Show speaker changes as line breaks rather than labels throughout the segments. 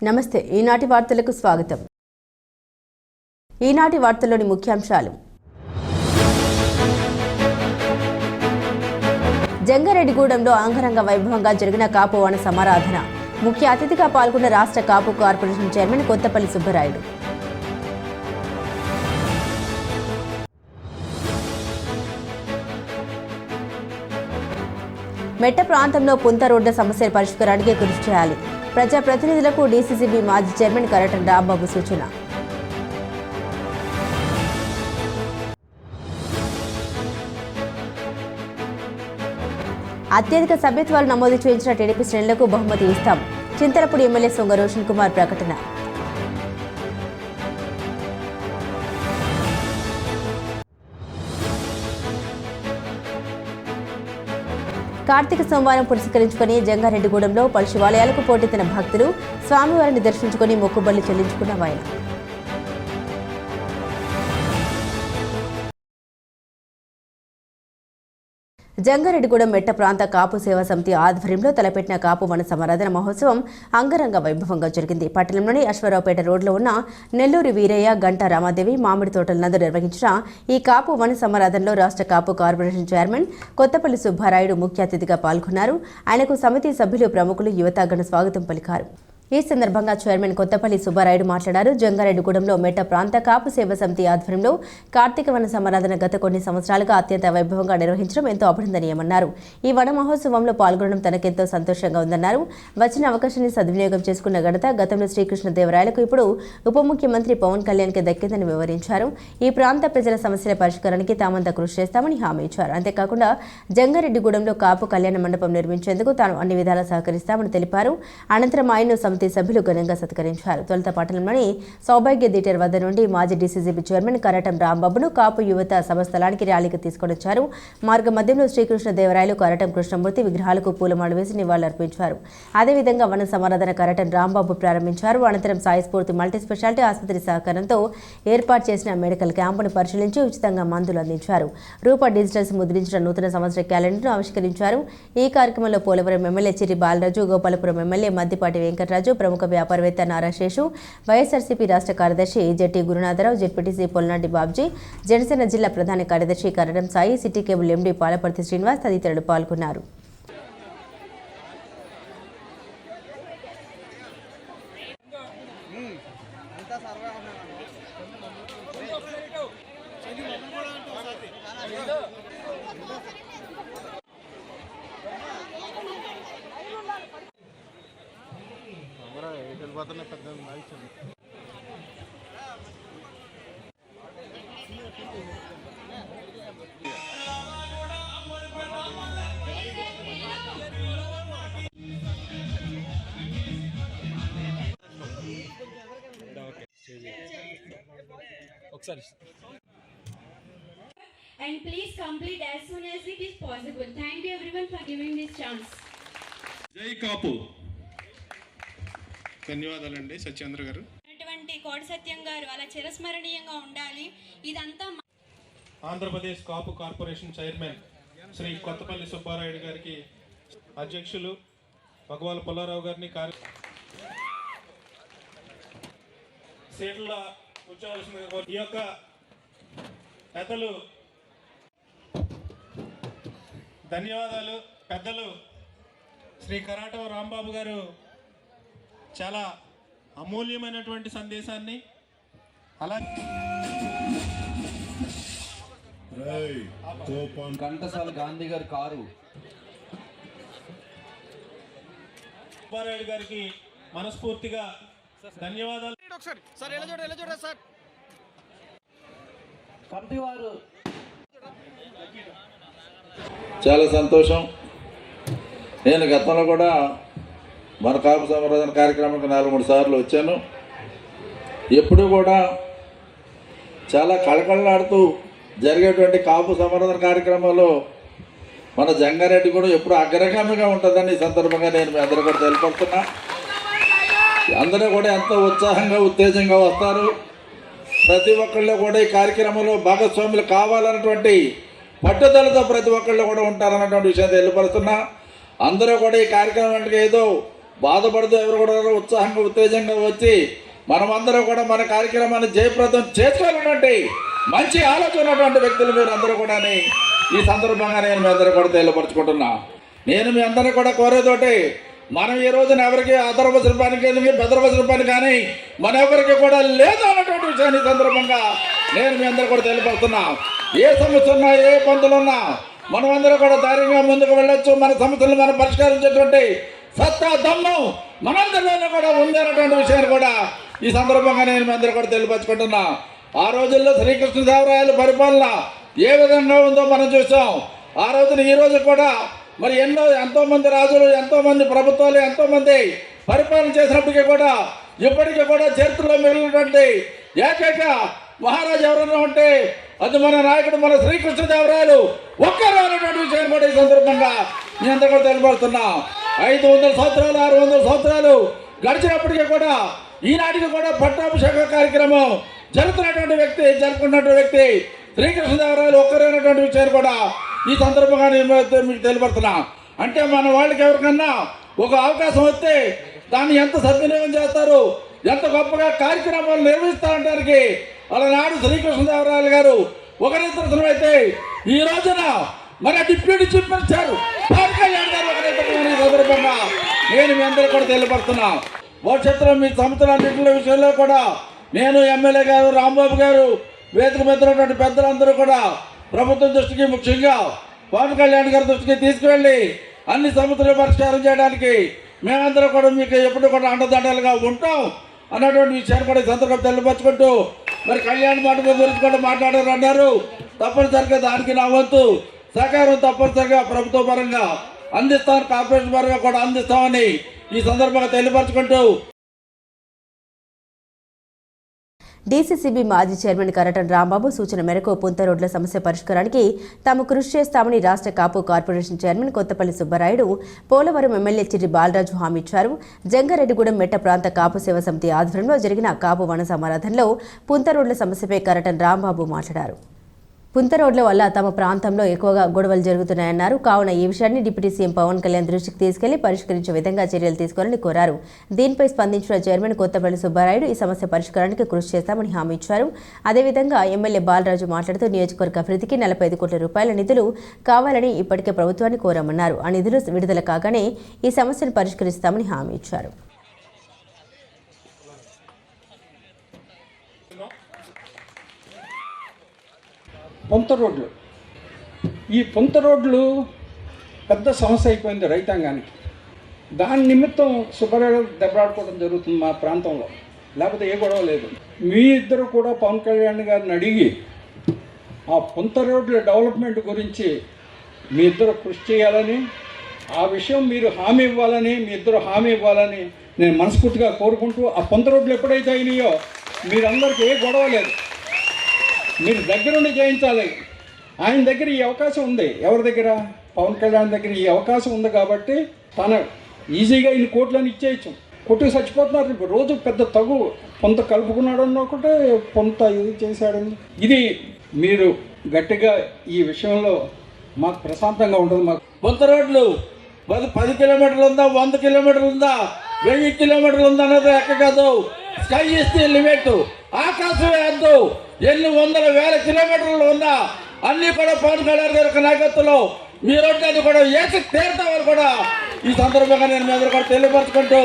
నమస్తే ఈనాటి వార్తలకు స్వాగతం. ఈనాటి వార్తల్లోని ముఖ్యాంశాలు. జంగారెడ్డిగూడెంలో అంగరంగ వైభవంగా జరిగిన కాపు వన సమారాధన. ముఖ్య అతిథిగా పాల్గొన్న రాష్ట్ర కాపు కార్పొరేషన్ చైర్మన్ కొత్తపల్లి సుబ్బరాయుడు. మెట్ట ప్రాంతంలో పుంత రోడ్ల సమస్యల పరిష్కారానికి కృషి చేయాలి. ప్రజాప్రతినిధులకు డీసీసీబీ మాజీ చైర్మన్ కరటం రాంబాబు సూచన. అత్యధిక సభ్యత్వాలు నమోదు చేయించిన టీడీపీ శ్రేణులకు బహుమతి ఇస్తాం. చింతలపూడి ఎమ్మెల్యే సొంగ రోషన్ కుమార్ ప్రకటన. కార్తీక సోమవారం పురస్కరించుకుని జంగారెడ్డిగూడెంలో పలు శివాలయాలకు పోటెత్తిన భక్తులు స్వామివారిని దర్శించుకుని మొక్కుబళ్లు చెల్లించుకున్న వాయన. జంగారెడ్డిగూడెం మెట్ట ప్రాంత కాపు సేవా సమితి ఆధ్వర్యంలో తలపెట్టిన కాపు వన సమారాధన మహోత్సవం అంగరంగ వైభవంగా జరిగింది. పట్టణంలోని అశ్వరావుపేట రోడ్లో ఉన్న నెల్లూరి వీరయ్య, గంటా రామాదేవి మామిడి తోటల నందు నిర్వహించిన ఈ కాపు వన సమారాధనలో రాష్ట్ర కాపు కార్పొరేషన్ చైర్మన్ కొత్తపల్లి సుబ్బరాయుడు ముఖ్య అతిథిగా పాల్గొన్నారు. ఆయనకు సమితి సభ్యులు, ప్రముఖులు, యువతాగణ స్వాగతం పలికారు. ఈ సందర్భంగా చైర్మన్ కొత్తపల్లి సుబ్బరాయుడు మాట్లాడారు. జంగారెడ్డిగూడెంలో మెట్ట ప్రాంత కాపు సేవ సమితి ఆధ్వర్యంలో కార్తీక వన సమారాధన గత కొన్ని సంవత్సరాలుగా అత్యంత వైభవంగా నిర్వహించడం ఎంతో అభినందనీయమన్నారు. ఈ వన మహోత్సవంలో పాల్గొనడం తనకెంతో సంతోషంగా ఉందన్నారు. వచ్చిన అవకాశాన్ని సద్వినియోగం చేసుకున్న ఘనత గతంలో శ్రీకృష్ణదేవరాయలకు, ఇప్పుడు ఉప ముఖ్యమంత్రి పవన్ కళ్యాణ్కి దక్కిందని వివరించారు. ఈ ప్రాంత ప్రజల సమస్యల పరిష్కారానికి తామంతా కృషి చేస్తామని హామీ ఇచ్చారు. అంతేకాకుండా జంగారెడ్డిగూడెంలో కాపు కళ్యాణ మండపం నిర్మించేందుకు తాను అన్ని విధాలా సహకరిస్తామని తెలిపారు. అనంతరం ఆయన సభ్యులు ఘనంగా సత్కరించారు. తొలుత పట్టణంలోని సౌభాగ్య థియేటర్ వద్ద నుండి మాజీ డీసీసీబీ చైర్మన్ కరటం రాంబాబును కాపు యువత సభ స్థలానికి ర్యాలీకి తీసుకొచ్చారు. మార్గ మధ్యంలో శ్రీకృష్ణదేవరాయలు, కరటం కృష్ణమూర్తి విగ్రహాలకు పూలమాల వేసి నివాళులర్పించారు. అదేవిధంగా వన సమారాధన కరటం రాంబాబు ప్రారంభించారు. అనంతరం సాయి స్ఫూర్తి మల్టీ స్పెషాలిటీ ఆసుపత్రి సహకారంతో ఏర్పాటు చేసిన మెడికల్ క్యాంపును పరిశీలించి ఉచితంగా మందులు అందించారు. రూప డిజిటల్స్ ముద్రించిన నూతన సంవత్సర క్యాలెండర్ను ఆవిష్కరించారు. ఈ కార్యక్రమంలో పోలవరం ఎమ్మెల్యే చిరి బాలరాజు, గోపాలపురం ఎమ్మెల్యే మద్దిపాటి వెంకటరాజు, ప్రముఖ వ్యాపారవేత్త నారా శేషు, వైఎస్ఆర్సీపీ రాష్ట్ర కార్యదర్శి జెట్టి గురునాథరావు, జెడ్పీటీసీ పొల్నాటి బాబ్జీ, జనసేన జిల్లా ప్రధాన కార్యదర్శి Karadam Sai, city cable MD Palaparthi Srinivas తదితరులు పాల్గొన్నారు.
And please complete as soon as it is possible. Thank you everyone for giving this chance.
జై కాపు. ధన్యవాదాలండి సత్యేంద్ర గారు.
అటువంటి కోట సత్యం గారు అలా చిరస్మరణీయంగా ఉండాలి. ఇదంతా
ఆంధ్రప్రదేశ్ కాపు కార్పొరేషన్ చైర్మన్ శ్రీ కొత్తపల్లి సుబ్బారాయుడు గారికి, అధ్యక్షులు భగవాల పుల్లారావు గారిని సీట్ల కూర్చోవలసిన ఈ యొక్క పెద్దలు, ధన్యవాదాలు. పెద్దలు శ్రీ కరాటం రాంబాబు గారు చాలా అమూల్యమైనటువంటి సందేశాన్ని, అలాగే
ఘంటసాల గాంధీ గారి కారు
సుబ్బారాయుడు గారికి మనస్ఫూర్తిగా ధన్యవాదాలు.
చాలా సంతోషం. నేను గతంలో కూడా మన కాపు సంవర్ధన కార్యక్రమానికి 4-3 సార్లు వచ్చాను. ఎప్పుడు కూడా చాలా కళకళలాడుతూ జరిగేటువంటి కాపు సంవర్ధన కార్యక్రమంలో మన జంగారెడ్డి కూడా ఎప్పుడు అగ్రగామిగా ఉంటుందని ఈ సందర్భంగా నేను మీ అందరూ కూడా తెలియపడుతున్నా. అందరూ కూడా ఎంతో ఉత్సాహంగా, ఉత్తేజంగా వస్తారు. ప్రతి ఒక్కళ్ళు కూడా ఈ కార్యక్రమంలో భాగస్వాములు కావాలన్నటువంటి పట్టుదలతో ప్రతి ఒక్కళ్ళు కూడా ఉంటారన్నటువంటి విషయం తెలియపరుస్తున్నా. అందరూ కూడా ఈ కార్యక్రమానికి ఏదో బాధపడుతూ ఎవరు కూడా ఉత్సాహంగా ఉత్తేజంగా వచ్చి మనమందరం కూడా మన కార్యక్రమాన్ని జయప్రదం చేసుకోవాలన్నటువంటి మంచి ఆలోచన ఉన్నటువంటి వ్యక్తులు మీరు అందరూ కూడా ఈ సందర్భంగా నేను మీ అందరూ కూడా తెలియపరుచుకుంటున్నా. నేను మీ అందరినీ కూడా కోరేతోటి మనం ఈ రోజున ఎవరికి అదర్వసర పని కానీ బెదరవసర పని కానీ మన ఎవరికి కూడా లేదు అన్నటువంటి విషయాన్ని ఈ సందర్భంగా నేను మీ అందరూ కూడా తెలియపరుస్తున్నా. ఏ సమస్య ఉన్నా ఏ ఇబ్బందులు ఉన్నా మనం అందరూ కూడా ధైర్యంగా ముందుకు వెళ్ళొచ్చు. మన సమస్యలను మనం పరిష్కరించేటువంటి సత్తా దమ్ము మనందరిలోనే కూడా ఉంది అన్నటువంటి విషయాన్ని కూడా ఈ సందర్భంగా నేను మీ అందరూ కూడా తెలియపరుచుకుంటున్నా. ఆ రోజుల్లో శ్రీకృష్ణదేవరాయల పరిపాలన ఏ విధంగా ఉందో మనం చూసాం. ఆ రోజున ఈ రోజు కూడా మరి ఎంతోమంది రాజులు, ఎంతోమంది ప్రభుత్వాలు, ఎంతోమంది పరిపాలన చేసినప్పటికీ కూడా ఇప్పటికీ కూడా చరిత్రలో మిగిలినటువంటి ఏకైక మహారాజు ఎవరైనా ఉంటే అది మన నాయకుడు మన శ్రీకృష్ణదేవరాయలు ఒక్కరు అనేటువంటి విషయాన్ని కూడా ఈ సందర్భంగా మీ అందరూ కూడా తెలియపరుస్తున్నా. 500 సంవత్సరాలు 600 సంవత్సరాలు గడిచినప్పటికీ కూడా ఈనాటికి కూడా పట్టాభిషేక కార్యక్రమం జరుపుకున్నటువంటి వ్యక్తి శ్రీకృష్ణదేవరాయలు ఒక్కరైనటువంటి విషయాన్ని కూడా ఈ సందర్భంగా మీకు తెలియపడుతున్నా. అంటే మన వాళ్ళకి ఎవరికన్నా ఒక అవకాశం వస్తే దాన్ని ఎంత సద్వినియోగం చేస్తారు, ఎంత గొప్పగా కార్యక్రమాలు నిర్వహిస్తారనడానికి అలనాడు శ్రీకృష్ణదేవరాయలు గారు ఒక నిదర్శనమైతే ఈ రోజున మన deputy chief minister Pawan Kalyan గారు ఒక నిదర్శనం. ఈ సందర్భంగా నేను మీ అందరూ కూడా తెలియపడుతున్నా. భవిష్యత్తులో మీ సంస్థలన్నింటి విషయంలో కూడా నేను ఎమ్మెల్యే గారు రాంబాబు గారు వేదిక మీద ఉన్నటువంటి పెద్దలందరూ కూడా ప్రభుత్వం దృష్టికి ముఖ్యంగా పవన్ కళ్యాణ్ గారి దృష్టికి తీసుకువెళ్ళి అన్ని సమస్యలు పరిష్కారం చేయడానికి మేమందరం కూడా మీకు ఎప్పుడు కూడా అండదండలుగా ఉంటాం అన్నటువంటి విషయాన్ని కూడా ఈ సందర్భంగా తెలియపరచుకుంటూ మరి కళ్యాణ్ మండపం గురించి కూడా మాట్లాడారన్నారు. తప్పనిసరిగా దానికి నా వంతు సహకారం తప్పనిసరిగా ప్రభుత్వ పరంగా అందిస్తాం, కార్పొరేషన్ పరంగా కూడా అందిస్తామని ఈ సందర్భంగా తెలియపరచుకుంటూ
డీసీసీబీ మాజీ చైర్మన్ కరటం రాంబాబు సూచన మేరకు పుంత రోడ్ల సమస్య పరిష్కారానికి తాము కృషి చేస్తామని రాష్ట్ర Kapu corporation chairman Kothapalli Subbarayudu, Polavaram MLA Chirri Balaraju హామీ ఇచ్చారు. జంగారెడ్డిగూడెం మెట్ట ప్రాంత కాపు సేవా సమితి ఆధ్వర్యంలో జరిగిన కాపు వన సమారాధనలో పుంత రోడ్ల సమస్యపై కరటం రాంబాబు మాట్లాడారు. పుంత రోడ్ల వల్ల తమ ప్రాంతంలో ఎక్కువగా గొడవలు జరుగుతున్నాయన్నారు. కావున ఈ విషయాన్ని డిప్యూటీ సీఎం పవన్ కళ్యాణ్ దృష్టికి తీసుకెళ్లి పరిష్కరించే విధంగా చర్యలు తీసుకోవాలని కోరారు. దీనిపై స్పందించిన చైర్మన్ కొత్తపల్లి సుబ్బారాయుడు ఈ సమస్య పరిష్కారానికి కృషి చేస్తామని హామీ ఇచ్చారు. అదేవిధంగా ఎమ్మెల్యే బాలరాజు మాట్లాడుతూ నియోజకవర్గ అభివృద్ధికి 45 కోట్ల రూపాయల నిధులు కావాలని ఇప్పటికే ప్రభుత్వాన్ని కోరామన్నారు. ఆ నిధులు విడుదల కాగానే ఈ సమస్యను పరిష్కరిస్తామని హామీ ఇచ్చారు.
పొంత రోడ్లు, ఈ పొంత రోడ్లు పెద్ద సమస్య అయిపోయింది రైతాంగానికి. దాని నిమిత్తం సుబ్బారావు దెబ్బలాడుకోవడం జరుగుతుంది మా ప్రాంతంలో, లేకపోతే ఏ గొడవ లేదు. మీ ఇద్దరు కూడా పవన్ కళ్యాణ్ గారిని అడిగి ఆ పొంత రోడ్ల డెవలప్మెంట్ గురించి మీ ఇద్దరు కృషి చేయాలని, ఆ విషయం మీరు హామీ ఇవ్వాలని, మీ ఇద్దరు హామీ ఇవ్వాలని నేను మనస్ఫూర్తిగా కోరుకుంటూ, ఆ పొంత రోడ్లు ఎప్పుడైతే అయినాయో మీరందరికీ ఏ గొడవ లేదు, మీరు దగ్గరుండి చేయించాలి. ఆయన దగ్గర ఈ అవకాశం ఉంది. ఎవరి దగ్గర? పవన్ కళ్యాణ్ దగ్గర ఈ అవకాశం ఉంది కాబట్టి తన ఈజీగా ఇన్ని కోట్లని ఇచ్చేయచ్చు. కొట్టుకు చచ్చిపోతున్నారు రోజు. పెద్ద తగు పొంత కలుపుకున్నాడు ఒకటే, పొంత ఇది చేశాడని. ఇది మీరు గట్టిగా ఈ విషయంలో మాకు ప్రశాంతంగా ఉంటుంది. మాకు
పొంత రోడ్లు 10 కిలోమీటర్లు ఉందా, 100 కిలోమీటర్లు ఉందా, 1000 కిలోమీటర్లు ఉందా అన్నది ఎక్క కాదు. స్కై ఇస్ ది లిమిట్, ఆకాశమే అంతు. ఎన్ని వందల వేల కిలోమీటర్లు ఉన్నా అన్ని కూడా పవన్ కళ్యాణ్ గారి నాయకత్వంలో మీ రోడ్లన్నీ కూడా ఏసి తీరుతామని కూడా ఈ సందర్భంగా నేను మీ అందరూ కూడా తెలియపరచుకుంటూ,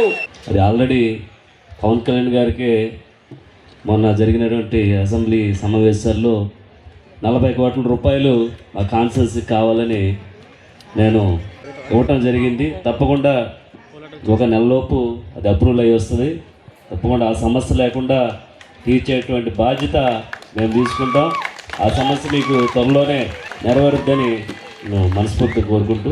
అది ఆల్రెడీ పవన్ కళ్యాణ్ గారికి మొన్న జరిగినటువంటి అసెంబ్లీ సమావేశాల్లో 40 కోట్ల రూపాయలు ఆ కాన్స్టిట్యున్సీకి కావాలని నేను ఇవ్వటం జరిగింది. తప్పకుండా ఒక నెలలోపు అది అప్రూవల్ అయ్యి వస్తుంది. తప్పకుండా ఆ సమస్య లేకుండా తీర్చేటువంటి బాధ్యత మేము తీసుకుంటాం. ఆ సమస్య మీకు త్వరలోనే నెరవేరుద్దని మనస్ఫూర్తిగా కోరుకుంటూ,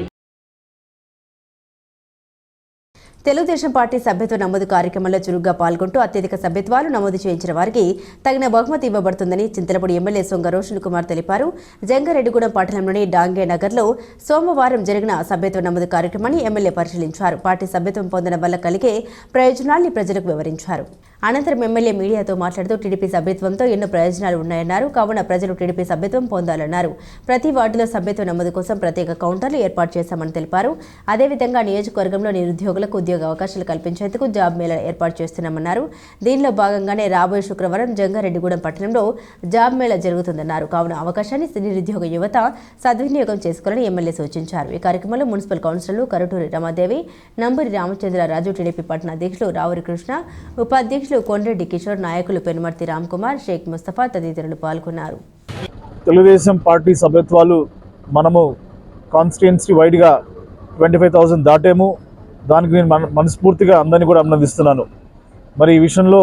తెలుగుదేశం పార్టీ సభ్యత్వ నమోదు కార్యక్రమంలో చురుగ్గా పాల్గొంటూ అత్యధిక సభ్యత్వాలు నమోదు చేయించిన వారికి తగిన బహుమతి ఇవ్వబడుతుందని చింతలపూడి ఎమ్మెల్యే సొంగ రోషన్ కుమార్ తెలిపారు. జంగారెడ్డిగూడెం పట్టణంలోని డాంగే నగర్లో సోమవారం జరిగిన సభ్యత్వ నమోదు కార్యక్రమాన్ని ఎమ్మెల్యే పరిశీలించారు. పార్టీ సభ్యత్వం పొందడం వల్ల కలిగే ప్రయోజనాల్ని ప్రజలకు వివరించారు. అనంతరం ఎమ్మెల్యే మీడియాతో మాట్లాడుతూ టీడీపీ సభ్యత్వంతో ఎన్నో ప్రయోజనాలు ఉన్నాయన్నారు. కావున ప్రజలు టీడీపీ సభ్యత్వం పొందాలన్నారు. ప్రతి వార్డులో సభ్యత్వ నమోదు కోసం ప్రత్యేక కౌంటర్లు ఏర్పాటు చేశామని తెలిపారు. అదేవిధంగా నియోజకవర్గంలో నిరుద్యోగులకు ఉద్యోగ అవకాశాలు కల్పించేందుకు జాబ్ మేళా ఏర్పాటు చేస్తున్నామన్నారు. దీనిలో భాగంగానే రాబోయే శుక్రవారం జంగారెడ్డిగూడెం పట్టణంలో జాబ్ మేళా జరుగుతుందన్నారు. కావున అవకాశాన్ని నిరుద్యోగ యువత సద్వినియోగం చేసుకోవాలని ఎమ్మెల్యే సూచించారు. ఈ కార్యక్రమంలో మున్సిపల్ కౌన్సిలర్లు కరుటూరి రమాదేవి, నంబూరి రామచంద్రరాజు, టీడీపీ పట్టణ అధ్యక్షులు రావురి కృష్ణ, ఉపాధ్యక్షులు కొండ్రెడ్డి కిషోర్, నాయకులు పెనుమర్తి రామ్కుమార్, షేక్ ముస్తఫా తదితరులు పాల్గొన్నారు.
తెలుగుదేశం పార్టీ సభ్యత్వాలు మనము కాన్స్టిట్యున్సీ వైడ్గా 25,000 దాటేము. దానికి నేను మనస్ఫూర్తిగా అందరినీ కూడా అభినందిస్తున్నాను. మరి ఈ విషయంలో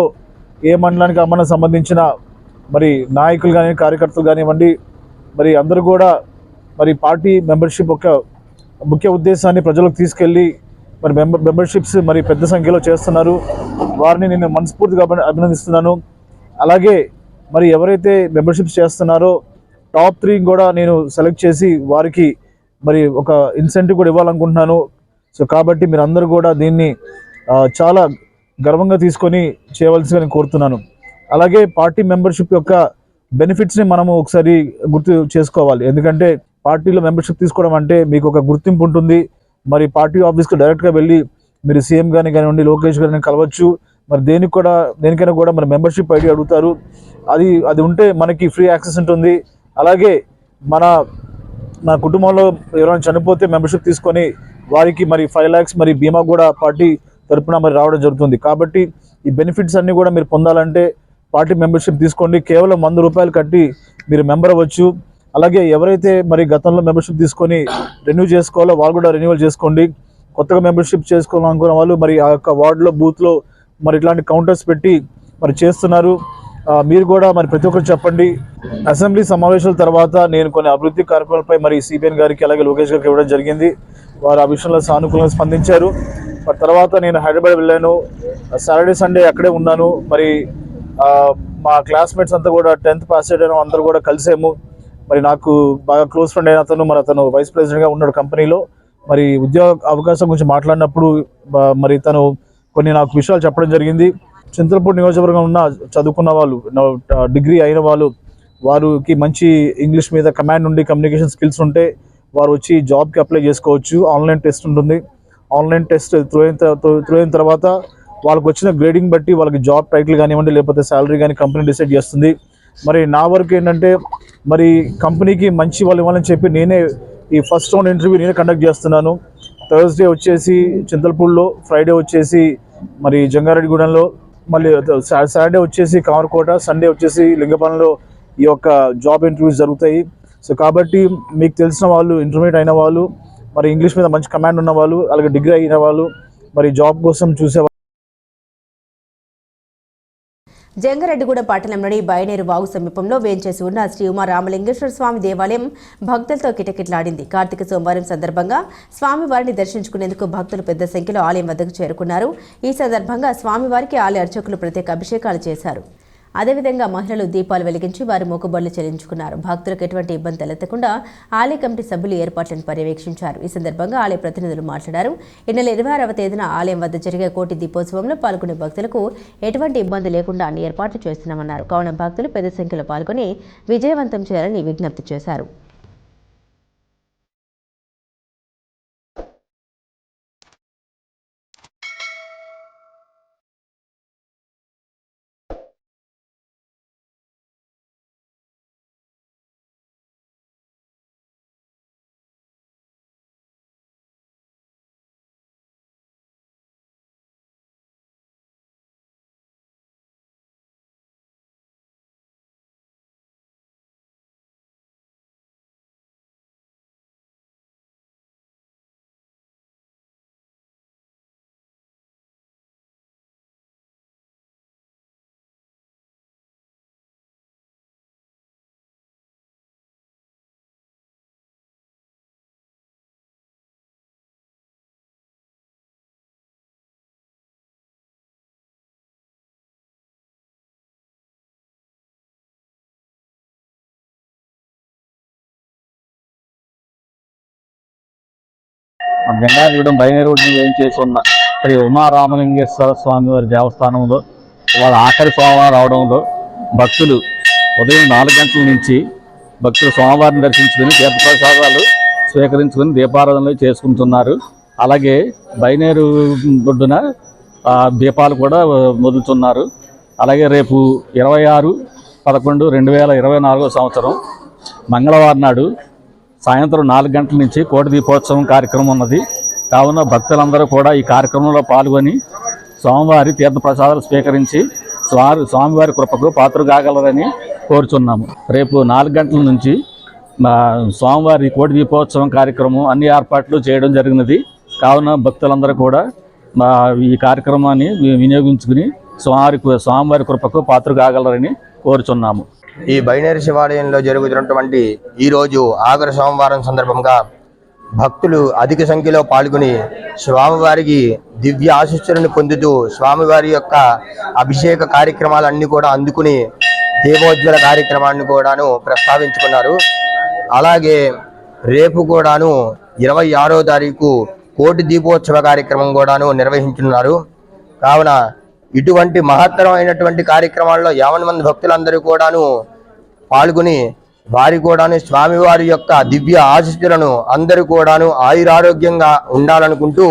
ఏ మండలానికి అమ్మడానికి సంబంధించిన మరి నాయకులు కానీ కార్యకర్తలు కానివ్వండి, మరి అందరూ కూడా మరి పార్టీ మెంబర్షిప్ యొక్క ముఖ్య ఉద్దేశాన్ని ప్రజలకు తీసుకెళ్ళి మరి మెంబర్షిప్స్ మరి పెద్ద సంఖ్యలో చేస్తున్నారు. వారిని నేను మనస్ఫూర్తిగా అభినందిస్తున్నాను. అలాగే మరి ఎవరైతే మెంబర్షిప్స్ చేస్తున్నారో టాప్ 3 కూడా నేను సెలెక్ట్ చేసి వారికి మరి ఒక ఇన్సెంటివ్ కూడా ఇవ్వాలనుకుంటున్నాను. సో కాబట్టి మీరు అందరూ కూడా దీన్ని చాలా గర్వంగా తీసుకొని చేయవలసిందిగా నేను కోరుతున్నాను. అలాగే పార్టీ మెంబర్షిప్ యొక్క బెనిఫిట్స్ని మనము ఒకసారి గుర్తు చేసుకోవాలి. ఎందుకంటే పార్టీలో మెంబర్షిప్ తీసుకోవడం అంటే మీకు ఒక గుర్తింపు ఉంటుంది. మరి పార్టీ ఆఫీస్కి డైరెక్ట్గా వెళ్ళి మీరు సీఎం గారిని కానివ్వండి, లోకేష్ గారిని కలవచ్చు. మరి దేనికైనా కూడా మన మెంబర్షిప్ ఐడి అడుగుతారు. అది ఉంటే మనకి ఫ్రీ యాక్సెస్ ఉంటుంది. అలాగే మన కుటుంబంలో ఎవరైనా చనిపోతే మెంబర్షిప్ తీసుకొని వారికి మరి 5 lakhs మరి బీమా కూడా పార్టీ తరపున మరి రావడం జరుగుతుంది. కాబట్టి ఈ బెనిఫిట్స్ అన్నీ కూడా మీరు పొందాలంటే పార్టీ మెంబర్షిప్ తీసుకోండి. కేవలం 100 రూపాయలు కట్టి మీరు మెంబర్ అవ్వచ్చు. అలాగే ఎవరైతే మరి గతంలో మెంబర్షిప్ తీసుకొని రెన్యూ చేసుకోవాలో వాళ్ళు కూడా రెన్యూవల్ చేసుకోండి. కొత్తగా మెంబర్షిప్ చేసుకోవాలనుకున్న వాళ్ళు మరి ఆ యొక్క వార్డులో బూత్లో మరి ఇట్లాంటి కౌంటర్స్ పెట్టి మరి చేస్తున్నారు. మీరు కూడా మరి ప్రతి ఒక్కరు చెప్పండి. అసెంబ్లీ సమావేశాల తర్వాత నేను కొన్ని అభివృద్ధి కార్యక్రమాలపై మరి సిబిఎన్ గారికి అలాగే లోకేష్ గారికి ఇవ్వడం జరిగింది. వారు ఆ విషయంలో సానుకూలంగా స్పందించారు. మరి తర్వాత నేను హైదరాబాద్ వెళ్ళాను. సాటర్డే సండే అక్కడే ఉన్నాను. మరి మా క్లాస్మేట్స్ అంతా కూడా 10th పాస్ అయిన అందరూ కూడా కలిసాము. మరి నాకు బాగా క్లోజ్ ఫ్రెండ్ అయిన అతను వైస్ ప్రెసిడెంట్గా ఉన్నాడు కంపెనీలో. మరి ఉద్యోగ అవకాశం గురించి మాట్లాడినప్పుడు మరి తను కొన్ని నాకు విషయాలు చెప్పడం జరిగింది. చింతలపూడి నియోజకవర్గం ఉన్న చదువుకున్న వాళ్ళు, డిగ్రీ అయిన వారికి మంచి ఇంగ్లీష్ మీద కమాండ్ ఉండి కమ్యూనికేషన్ స్కిల్స్ ఉంటే వారు వచ్చి జాబ్కి అప్లై చేసుకోవచ్చు. ఆన్లైన్ టెస్ట్ ఉంటుంది. ఆన్లైన్ టెస్ట్ త్రూ అయిన తర్వాత వాళ్ళకి వచ్చిన గ్రేడింగ్ బట్టి వాళ్ళకి జాబ్ టైటిల్ కానివ్వండి లేకపోతే శాలరీ కానీ కంపెనీ డిసైడ్ చేస్తుంది. మరి నా వరకు ఏంటంటే మరి కంపెనీకి మంచి వాళ్ళు ఇవ్వాలని చెప్పి నేనే ఈ ఫస్ట్ రౌండ్ ఇంటర్వ్యూ నేనే కండక్ట్ చేస్తున్నాను. థర్స్డే వచ్చేసి చింతలపూడిలో, ఫ్రైడే వచ్చేసి మరి జంగారెడ్డిగూడెంలో, మళ్ళీ సాటర్డే వచ్చేసి కామరకోట, సండే వచ్చేసి లింగపాలెంలో ఈ యొక్క జాబ్ ఇంటర్వ్యూస్ జరుగుతాయి. సో కాబట్టి మీకు తెలిసిన వాళ్ళు, ఇంటర్మీడియట్ అయిన వాళ్ళు, మరి ఇంగ్లీష్ మీద మంచి కమాండ్ ఉన్న వాళ్ళు, అలాగే డిగ్రీ అయిన వాళ్ళు, మరి జాబ్ కోసం చూసేవాళ్ళు.
జంగారెడ్డిగూడెం పట్టణంలోని బయనేరు వాగు సమీపంలో వేంచేసి ఉన్న శ్రీ ఉమా రామలింగేశ్వర స్వామి దేవాలయం భక్తులతో కిటకిటలాడింది. కార్తీక సోమవారం సందర్భంగా స్వామివారిని దర్శించుకునేందుకు భక్తులు పెద్ద సంఖ్యలో ఆలయం వద్దకు చేరుకున్నారు. ఈ సందర్భంగా స్వామివారికి ఆలయ అర్చకులు ప్రత్యేక అభిషేకాలు చేశారు. అదేవిధంగా మహిళలు దీపాలు వెలిగించి వారి మొక్కుబడులు చెల్లించుకున్నారు. భక్తులకు ఎటువంటి ఇబ్బంది తలెత్తకుండా ఆలయ కమిటీ సభ్యులు ఏర్పాట్లను పర్యవేక్షించారు. ఈ సందర్భంగా ఆలయ ప్రతినిధులు మాట్లాడారు. ఈ నెల 26వ తేదీన ఆలయం వద్ద జరిగే కోటి దీపోత్సవంలో పాల్గొనే భక్తులకు ఎటువంటి ఇబ్బంది లేకుండా అన్ని ఏర్పాట్లు చేస్తున్నామన్నారు. కావున భక్తులు పెద్ద సంఖ్యలో పాల్గొని విజయవంతం చేయాలని విజ్ఞప్తి చేశారు.
జంగారెడ్డిగూడెం బయలుదేరి రోడ్డు ఏం చేసి ఉన్న శ్రీ ఉమారామలింగేశ్వర స్వామి వారి దేవస్థానంలో ఇవాళ ఆఖరి సోమవారం రావడంలో భక్తులు ఉదయం 4 గంటల నుంచి భక్తులు స్వామివారిని దర్శించుకుని తీర్థప్రసాదాలు స్వీకరించుకుని దీపారాధనలు చేసుకుంటున్నారు. అలాగే బైనేరు ఒడ్డున దీపాలు కూడా వదులుతున్నారు. అలాగే రేపు 26/11/2024 సంవత్సరం మంగళవారం నాడు సాయంత్రం 4 గంటల నుంచి కోటి దీపోత్సవం కార్యక్రమం ఉన్నది. కావున భక్తులందరూ కూడా ఈ కార్యక్రమంలో పాల్గొని స్వామివారి తీర్థప్రసాదాలు స్వీకరించి స్వామివారి కృపకు పాత్ర కాగలరని కోరుచున్నాము. రేపు 4 గంటల నుంచి స్వామివారి కోటి దీపోత్సవం కార్యక్రమం అన్ని ఏర్పాట్లు చేయడం జరిగినది. కావున భక్తులందరూ కూడా ఈ కార్యక్రమాన్ని వినియోగించుకుని స్వామివారి కృపకు పాత్ర కాగలరని కోరుచున్నాము.
ఈ బైనేరు శివాలయంలో జరుగుతున్నటువంటి ఈరోజు ఆఖరి సోమవారం సందర్భంగా భక్తులు అధిక సంఖ్యలో పాల్గొని స్వామివారికి దివ్య ఆశీస్సులను పొందుతూ స్వామివారి యొక్క అభిషేక కార్యక్రమాలన్నీ కూడా అందుకుని దేవోజ్వల కార్యక్రమాన్ని కూడాను ప్రస్తావించుకున్నారు. అలాగే రేపు కూడాను 26వ తారీఖు కోటి దీపోత్సవ కార్యక్రమం కూడాను నిర్వహించున్నారు. కావున ఇటువంటి మహత్తరమైనటువంటి కార్యక్రమాల్లో 50 మంది భక్తులందరూ కూడాను పాల్గొని వారి కూడాను స్వామివారి యొక్క దివ్య ఆశీస్సులను అందరూ కూడాను ఆయురారోగ్యంగా ఉండాలనుకుంటూ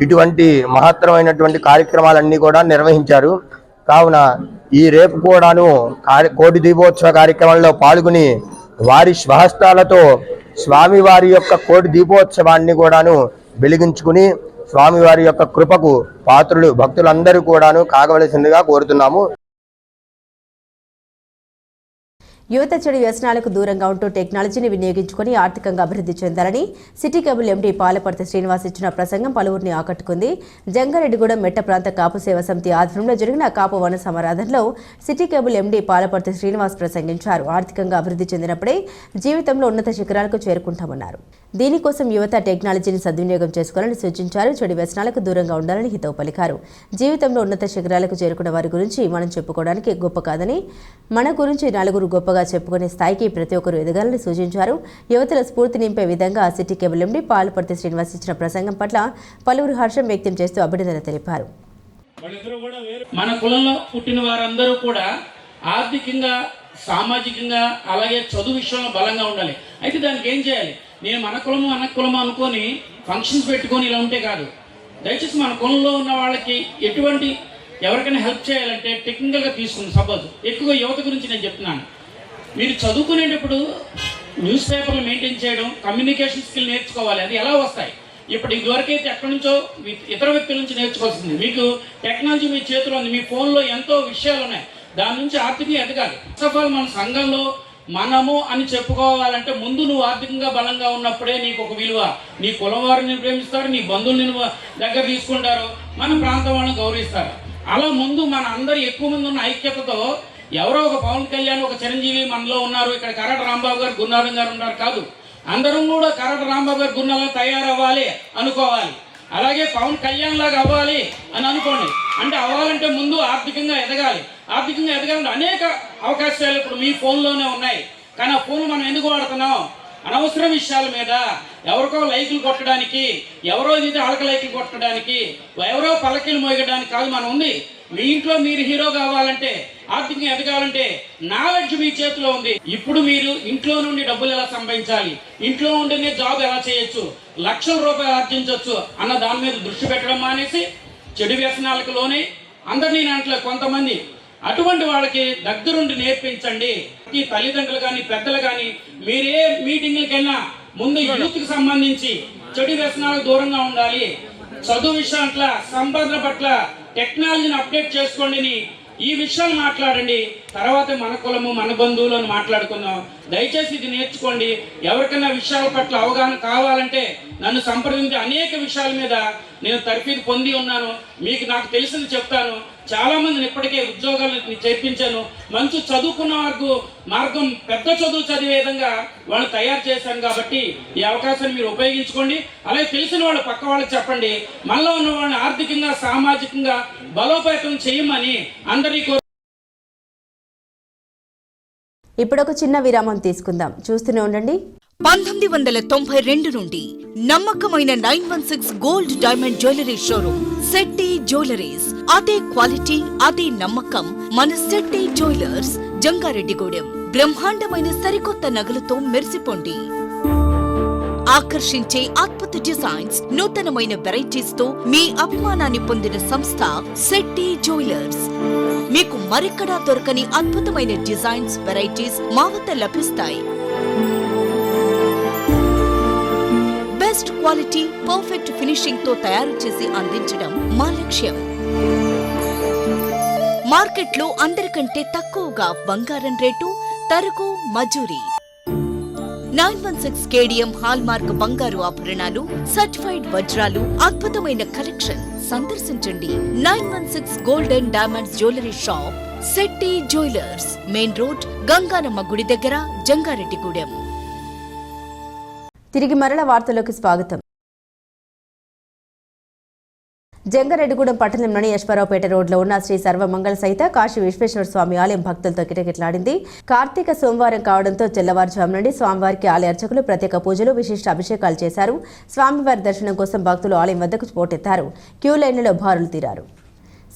ఇటువంటి మహత్తరమైనటువంటి కార్యక్రమాలన్నీ కూడా నిర్వహించారు. కావున ఈ రేపు కూడాను కోటి దీపోత్సవ కార్యక్రమంలో పాల్గొని వారి స్వహస్తాలతో స్వామివారి యొక్క కోటి దీపోత్సవాన్ని కూడాను వెలిగించుకుని స్వామివారి యొక్క కృపకు పాత్రులు భక్తులందరూ కూడాను కాగవలసిందిగా కోరుతున్నాము.
యువత చెడు వ్యసనాలకు దూరంగా ఉంటూ టెక్నాలజీని వినియోగించుకుని ఆర్థికంగా అభివృద్ధి చెందాలని city cable MD Palaparthi Srinivas ఇచ్చిన ప్రసంగం పలువురిని ఆకట్టుకుంది. జంగారెడ్డిగూడెం మెట్ట ప్రాంత కాపు సేవా సమితి ఆధ్వర్యంలో జరిగిన కాపు వన సమారాధనలో city cable MD Palaparthi Srinivas ప్రసంగించారు. ఆర్థికంగా అభివృద్ధి చెందినప్పుడే జీవితంలో ఉన్నత శిఖరాలకు చేరుకుంటామన్నారు. దీనికోసం యువత టెక్నాలజీని సద్వినియోగం చేసుకోవాలని సూచించారు. చెడు వ్యసనాలకు దూరంగా ఉండాలని హితవు పలికారు. జీవితంలో ఉన్నత శిఖరాలకు చేరుకున్న వారి గురించి మనం చెప్పుకోవడానికి గొప్ప కాదని, మన గురించి నలుగురు గొప్పగా చెప్పుకునే స్థాయికి ప్రతి ఒక్కరూ ఎదగాలని సూచించారు. యువతల స్ఫూర్తి నింపే విధంగా city cable MD Palaparthi Srinivas ఇచ్చిన ప్రసంగం పట్ల పలువురు హర్షం వ్యక్తం చేస్తూ అభినందన తెలిపారు.
మన కులంలో పుట్టిన వారందరూ కూడా ఆర్థికంగా, సామాజికంగా, అలాగే చదువు విషయంలో బలంగా ఉండాలి. అయితే దానికి ఏం చేయాలి? నేను మన కులము అన్న కులము అనుకొని ఫంక్షన్స్ పెట్టుకొని ఇలా ఉంటే కాదు. దయచేసి మన కులంలో ఉన్న వాళ్ళకి ఎటువంటి ఎవరికైనా హెల్ప్ చేయాలంటే టెక్నికల్గా తీసుకుంది. సపోజ్ ఎక్కువగా యువత గురించి నేను చెప్తున్నాను. మీరు చదువుకునేటప్పుడు న్యూస్ పేపర్లు మెయింటైన్ చేయడం, కమ్యూనికేషన్ స్కిల్ నేర్చుకోవాలి. అది ఎలా వస్తాయి? ఇప్పుడు ఇదివరకైతే ఎక్కడి నుంచో ఇతర వ్యక్తుల నుంచి నేర్చుకోవాల్సింది. మీకు టెక్నాలజీ మీ చేతిలో ఉంది, మీ ఫోన్లో ఎంతో విషయాలు ఉన్నాయి. దాని నుంచి ఆర్థికంగా ఎదగాలి. ఫస్ట్ ఆఫ్ ఆల్ మన సంఘంలో మనము అని చెప్పుకోవాలంటే ముందు నువ్వు ఆర్థికంగా బలంగా ఉన్నప్పుడే నీకు ఒక విలువ. నీ కులం వారిని ప్రేమిస్తారు, నీ బంధువులు దగ్గర తీసుకుంటారు, మన ప్రాంతం వాళ్ళని గౌరవిస్తారు. అలా ముందు మన అందరు ఎక్కువ మంది ఉన్న ఐక్యతతో ఎవరో ఒక పవన్ కళ్యాణ్, ఒక చిరంజీవి మనలో ఉన్నారు, ఇక్కడ కరట రాంబాబు గారు, గురునాథం గారు ఉన్నారు కాదు. అందరం కూడా కరట రాంబాబు గారు గురునాథం తయారవ్వాలి అనుకోవాలి. అలాగే పవన్ కళ్యాణ్ లాగా అవ్వాలి అని అనుకోండి. అంటే అవ్వాలంటే ముందు ఆర్థికంగా ఎదగాలి. ఆర్థికంగా ఎదగాలంటే అనేక అవకాశాలు ఇప్పుడు మీ ఫోన్లోనే ఉన్నాయి. కానీ ఆ ఫోన్ మనం ఎందుకు వాడుతున్నాం? అనవసర విషయాల మీద, ఎవరికో లైకులు కొట్టడానికి, ఎవరో ఇది అలక లైకులు కొట్టడానికి, ఎవరో పల్లకీలు మోయడానికి కాదు మనం ఉంది. మీ ఇంట్లో మీరు హీరో కావాలంటే, ఆర్థికంగా ఎదగాలంటే నాలెడ్జ్ మీ చేతిలో ఉంది. ఇప్పుడు మీరు ఇంట్లో నుండి డబ్బులు ఎలా సంపాదించాలి, ఇంట్లో ఉంటేనే జాబ్ ఎలా చేయొచ్చు, లక్షల రూపాయలు ఆర్జించవచ్చు అన్న దాని మీద దృష్టి పెట్టడం మానేసి చెడు వ్యసనాలకు లోనే అందరినీ దాంట్లో కొంతమంది అటువంటి వాళ్ళకి దగ్గరుండి నేర్పించండి. ఈ తల్లిదండ్రులు కానీ పెద్దలు కానీ మీరే మీటింగ్లకైనా ముందు యూత్కి సంబంధించి చెడు వ్యసనాలకు దూరంగా ఉండాలి, చదువు విషయం పట్ల, సంపాదన పట్ల, టెక్నాలజీని అప్డేట్ చేసుకోండి, ఈ విషయాలు మాట్లాడండి. తర్వాత మన కులము, మన బంధువులు అని మాట్లాడుకుందాం. దయచేసి ఇది నేర్చుకోండి. ఎవరికైనా విషయాల పట్ల అవగాహన కావాలంటే నన్ను సంప్రదించి అనేక విషయాల మీద నేను తర్ఫీదు పొంది ఉన్నాను. మీకు నాకు తెలిసింది చెప్తాను. చాలా మందిని ఇప్పటికే ఉద్యోగాలు చేర్పించాను. మంచి చదువుకున్న వారికి మార్గం, పెద్ద చదువు చదివే విధంగా వాళ్ళు తయారు చేశాను. కాబట్టి ఈ అవకాశాన్ని మీరు ఉపయోగించుకోండి. అలాగే తెలిసిన వాళ్ళు పక్క వాళ్ళకి చెప్పండి. మనలో ఉన్న వాళ్ళని ఆర్థికంగా, సామాజికంగా బలోపేతం చేయమని అందరికీ.
ఇప్పుడు ఒక చిన్న విరామం తీసుకుందాం. చూస్తూనే ఉండండి.
1992 నుండి నమ్మకమైన 916 gold diamond jewellery showroom Shetty jewelleries. అదే క్వాలిటీ, అదే నమ్మకం మన శెట్టి జ్యువెలర్స్, జంగారెడ్డిగూడెం. బ్రహ్మాండమైన సరికొత్త నగలతో మెరిసిపోండి. ఆకర్షించే అద్భుత డిజైన్స్, నూతనమైన వెరైటీస్ తో మీ అభిమానాన్ని పొందిన సంస్థ శెట్టి జ్యువెలర్స్. మీకు మరెక్కడా దొరకని అద్భుతమైన డిజైన్స్, వెరైటీస్ మా వద్ద లభిస్తాయి. బెస్ట్ క్వాలిటీ, పర్ఫెక్ట్ ఫినిషింగ్ తో తయారు చేసి అందించడం మా లక్ష్యం. మార్కెట్లో అందరికంటే తక్కువగా బంగారం రేటు, తరుగు, మజూరీ. 916 కేడిఎం హాల్ మార్క్ బంగారు ఆభరణాలు, సర్టిఫైడ్ వజ్రాలు, అద్భుతమైన కలెక్షన్. సందర్శించండి 916 gold and diamonds jewellery shop, Shetty jewellers, main road, Ganganamma గుడి దగ్గర, జంగారెడ్డిగూడెం.
తిరిగి మరల వార్తల్లోకి స్వాగతం. జంగారెడ్డిగూడెం పట్టణంలోని యశ్వరావుపేట రోడ్లో ఉన్న శ్రీ సర్వమంగళ సహిత కాశీ విశ్వేశ్వర స్వామి ఆలయం భక్తులతో కిటకిటలాడింది. కార్తీక సోమవారం కావడంతో తెల్లవారుజాము నుండి స్వామివారికి ఆలయ అర్చకులు ప్రత్యేక పూజలు, విశిష్ట అభిషేకాలు చేశారు. స్వామివారి దర్శనం కోసం భక్తులు ఆలయం వద్దకు పోటెత్తారు. క్యూ లైన్లలో బారులు తీరారు.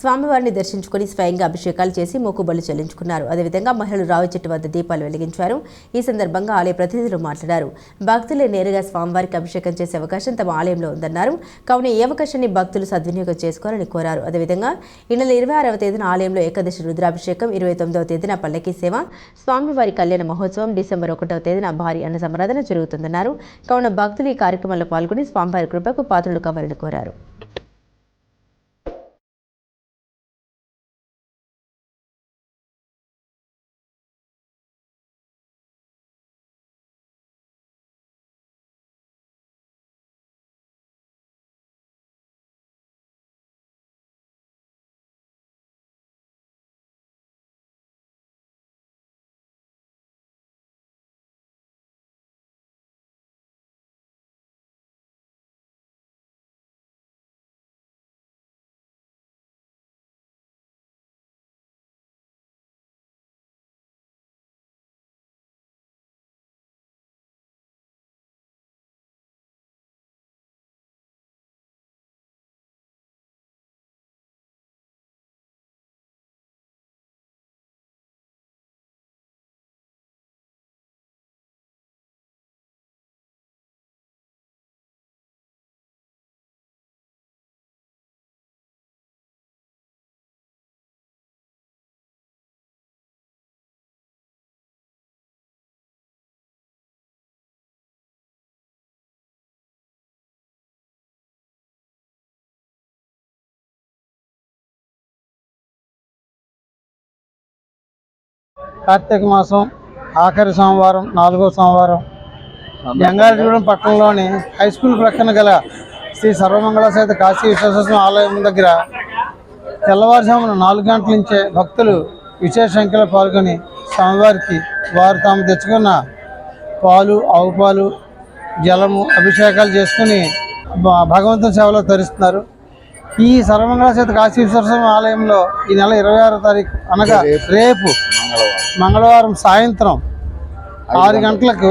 స్వామివారిని దర్శించుకుని స్వయంగా అభిషేకాలు చేసి మొక్కుబడులు చెల్లించుకున్నారు. అదేవిధంగా మహిళలు రావి చెట్టు వద్ద దీపాలు వెలిగించారు. ఈ సందర్భంగా ఆలయ ప్రతినిధులు మాట్లాడారు. భక్తులే నేరుగా స్వామివారికి అభిషేకం చేసే అవకాశం తమ ఆలయంలో ఉందన్నారు. కావున ఈ అవకాశాన్ని భక్తులు సద్వినియోగం చేసుకోవాలని కోరారు. అదేవిధంగా ఈ నెల 26వ తేదీన ఆలయంలో ఏకాదశి రుద్రాభిషేకం, 29వ తేదీన పల్లకీ సేవ, స్వామివారి కళ్యాణ మహోత్సవం, డిసెంబర్ 1వ తేదీన భారీ అన్న సంరాధన జరుగుతుందన్నారు. కావున భక్తులు ఈ కార్యక్రమంలో పాల్గొని స్వామివారి కృపకు పాత్రలు కావాలని కోరారు.
కార్తీక మాసం ఆఖరి సోమవారం, 4వ సోమవారం జంగారెడ్డిగూడెం పట్టణంలోని హై స్కూల్ ప్రక్కన గల శ్రీ సర్వమంగళ సహిత కాశీ విశ్వేశ్వర ఆలయం దగ్గర తెల్లవారుజామున 4 గంటల నుంచే భక్తులు విశేష సంఖ్యలో పాల్గొని స్వామివారికి వారు తాము తెచ్చుకున్న పాలు, ఆవు పాలు, జలము, అభిషేకాలు చేసుకుని భగవంతుని సేవలో తరిస్తున్నారు. ఈ సర్వమంగళ సహిత కాశీ విశ్వేశ్వర ఆలయంలో ఈ నెల 26వ తారీఖు అనగా రేపు మంగళవారం సాయంత్రం 6 గంటలకు